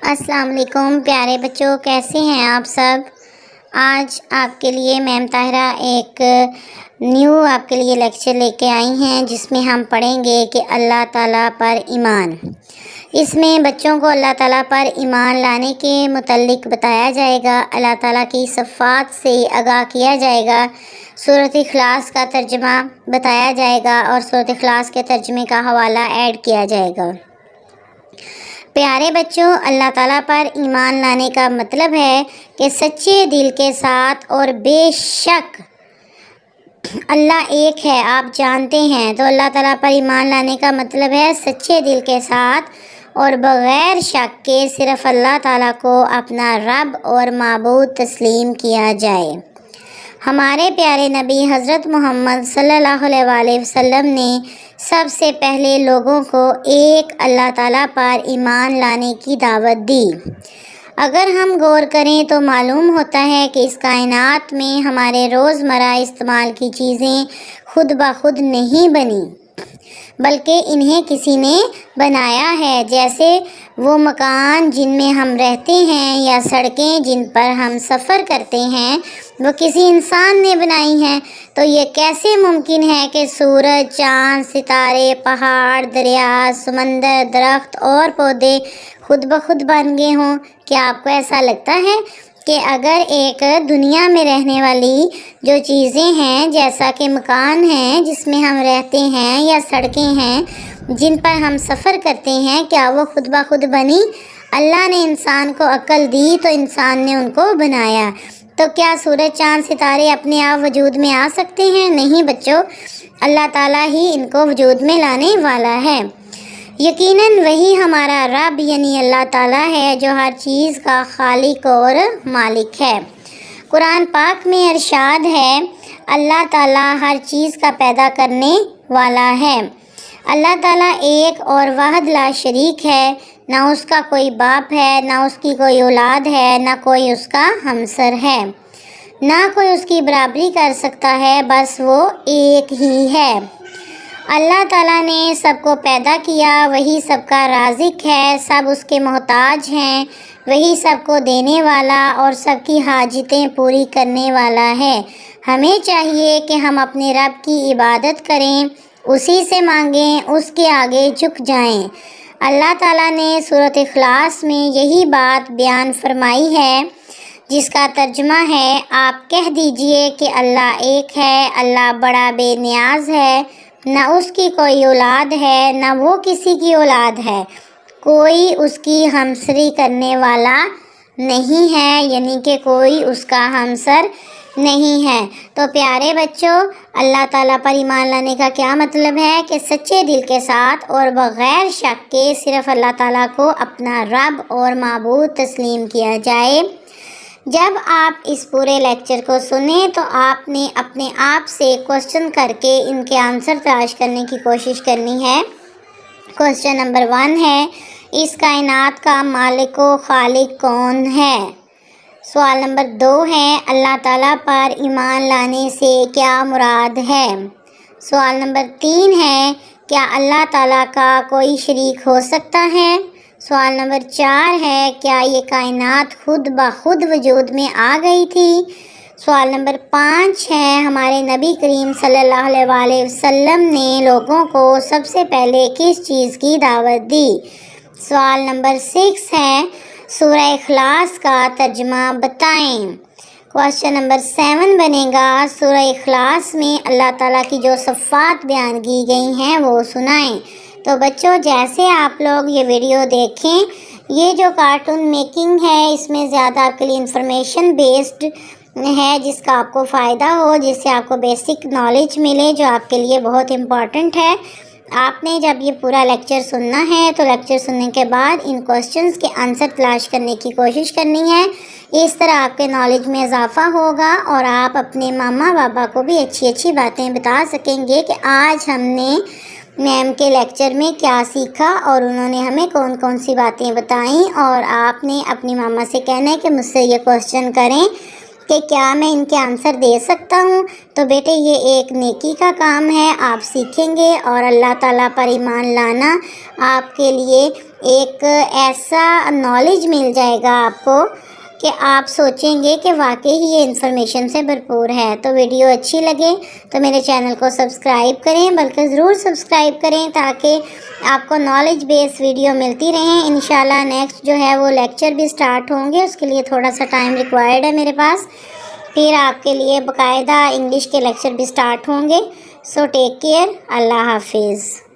السلام علیکم پیارے بچوں، کیسے ہیں آپ سب؟ آج آپ کے لیے میم طاہرہ ایک نیو آپ کے لیے لیکچر لے کے آئی ہیں، جس میں ہم پڑھیں گے کہ اللہ تعالیٰ پر ایمان۔ اس میں بچوں کو اللہ تعالیٰ پر ایمان لانے کے متعلق بتایا جائے گا، اللہ تعالیٰ کی صفات سے آگاہ کیا جائے گا، سورۃ اخلاص کا ترجمہ بتایا جائے گا اور سورۃ اخلاص کے ترجمے کا حوالہ ایڈ کیا جائے گا۔ پیارے بچوں، اللہ تعالیٰ پر ایمان لانے کا مطلب ہے کہ سچے دل کے ساتھ اور بے شک اللہ ایک ہے آپ جانتے ہیں، تو اللہ تعالیٰ پر ایمان لانے کا مطلب ہے سچے دل کے ساتھ اور بغیر شک کے صرف اللہ تعالیٰ کو اپنا رب اور معبود تسلیم کیا جائے۔ ہمارے پیارے نبی حضرت محمد صلی اللہ علیہ وآلہ وسلم نے سب سے پہلے لوگوں کو ایک اللہ تعالیٰ پر ایمان لانے کی دعوت دی۔ اگر ہم غور کریں تو معلوم ہوتا ہے کہ اس کائنات میں ہمارے روزمرہ استعمال کی چیزیں خود بخود نہیں بنی، بلکہ انہیں کسی نے بنایا ہے، جیسے وہ مکان جن میں ہم رہتے ہیں یا سڑکیں جن پر ہم سفر کرتے ہیں وہ کسی انسان نے بنائی ہیں۔ تو یہ کیسے ممکن ہے کہ سورج، چاند، ستارے، پہاڑ، دریا، سمندر، درخت اور پودے خود بخود بن گئے ہوں؟ کیا آپ کو ایسا لگتا ہے کہ اگر ایک دنیا میں رہنے والی جو چیزیں ہیں، جیسا کہ مکان ہیں جس میں ہم رہتے ہیں یا سڑکیں ہیں جن پر ہم سفر کرتے ہیں، کیا وہ خود بخود بنی؟ اللہ نے انسان کو عقل دی تو انسان نے ان کو بنایا۔ تو کیا سورج، چاند، ستارے اپنے آپ وجود میں آ سکتے ہیں؟ نہیں بچوں، اللہ تعالیٰ ہی ان کو وجود میں لانے والا ہے۔ یقیناً وہی ہمارا رب یعنی اللہ تعالیٰ ہے جو ہر چیز کا خالق اور مالک ہے۔ قرآن پاک میں ارشاد ہے، اللہ تعالیٰ ہر چیز کا پیدا کرنے والا ہے۔ اللہ تعالیٰ ایک اور واحد لا شریک ہے، نہ اس کا کوئی باپ ہے، نہ اس کی کوئی اولاد ہے، نہ کوئی اس کا ہمسر ہے، نہ کوئی اس کی برابری کر سکتا ہے، بس وہ ایک ہی ہے۔ اللہ تعالیٰ نے سب کو پیدا کیا، وہی سب کا رازق ہے، سب اس کے محتاج ہیں، وہی سب کو دینے والا اور سب کی حاجتیں پوری کرنے والا ہے۔ ہمیں چاہیے کہ ہم اپنے رب کی عبادت کریں، اسی سے مانگیں، اس کے آگے جھک جائیں۔ اللہ تعالیٰ نے سورۃ اخلاص میں یہی بات بیان فرمائی ہے، جس کا ترجمہ ہے، آپ کہہ دیجئے کہ اللہ ایک ہے، اللہ بڑا بے نیاز ہے، نہ اس کی کوئی اولاد ہے، نہ وہ کسی کی اولاد ہے، کوئی اس کی ہمسری کرنے والا نہیں ہے، یعنی کہ کوئی اس کا ہمسر نہیں ہے۔ تو پیارے بچوں، اللہ تعالیٰ پر ایمان لانے کا کیا مطلب ہے کہ سچے دل کے ساتھ اور بغیر شک کے صرف اللہ تعالیٰ کو اپنا رب اور معبود تسلیم کیا جائے۔ جب آپ اس پورے لیکچر کو سنیں تو آپ نے اپنے آپ سے کوشچن کر کے ان کے آنسر تلاش کرنے کی کوشش کرنی ہے۔ کوشچن نمبر 1 ہے، اس کائنات کا مالک و خالق کون ہے؟ سوال نمبر 2 ہے، اللہ تعالیٰ پر ایمان لانے سے کیا مراد ہے؟ سوال نمبر 3 ہے، کیا اللہ تعالیٰ کا کوئی شریک ہو سکتا ہے؟ سوال نمبر 4 ہے، کیا یہ کائنات خود بخود وجود میں آ گئی تھی؟ سوال نمبر 5 ہے، ہمارے نبی کریم صلی اللہ علیہ وآلہ وسلم نے لوگوں کو سب سے پہلے کس چیز کی دعوت دی؟ سوال نمبر 6 ہے، سورہ اخلاص کا ترجمہ بتائیں۔ کوشچن نمبر 7 بنے گا، سورہ اخلاص میں اللہ تعالیٰ کی جو صفات بیان کی گئی ہیں وہ سنائیں۔ تو بچوں، جیسے آپ لوگ یہ ویڈیو دیکھیں، یہ جو کارٹون میکنگ ہے اس میں زیادہ آپ کے لیے انفارمیشن بیسڈ ہے، جس کا آپ کو فائدہ ہو، جس سے آپ کو بیسک نالج ملے، جو آپ کے لیے بہت امپورٹنٹ ہے۔ آپ نے جب یہ پورا لیکچر سننا ہے تو لیکچر سننے کے بعد ان کوسچنز کے آنسر تلاش کرنے کی کوشش کرنی ہے۔ اس طرح آپ کے نالج میں اضافہ ہوگا اور آپ اپنے ماما بابا کو بھی اچھی اچھی باتیں بتا سکیں گے کہ آج ہم نے میم کے لیکچر میں کیا سیکھا اور انہوں نے ہمیں کون کون سی باتیں بتائیں، اور آپ نے اپنی ماما سے کہنا ہے کہ مجھ سے یہ کوسچن کریں کہ کیا میں ان کے آنسر دے سکتا ہوں؟ تو بیٹے یہ ایک نیکی کا کام ہے، آپ سیکھیں گے اور اللہ تعالیٰ پر ایمان لانا آپ کے لیے ایک ایسا نالج مل جائے گا آپ کو کہ آپ سوچیں گے کہ واقعی یہ انفارمیشن سے بھرپور ہے۔ تو ویڈیو اچھی لگے تو میرے چینل کو سبسکرائب کریں، بلکہ ضرور سبسکرائب کریں تاکہ آپ کو نالج بیس ویڈیو ملتی رہیں۔ انشاءاللہ نیکسٹ جو ہے وہ لیکچر بھی سٹارٹ ہوں گے، اس کے لیے تھوڑا سا ٹائم ریکوائرڈ ہے میرے پاس، پھر آپ کے لیے باقاعدہ انگلش کے لیکچر بھی سٹارٹ ہوں گے۔ سو ٹیک کیئر، اللہ حافظ۔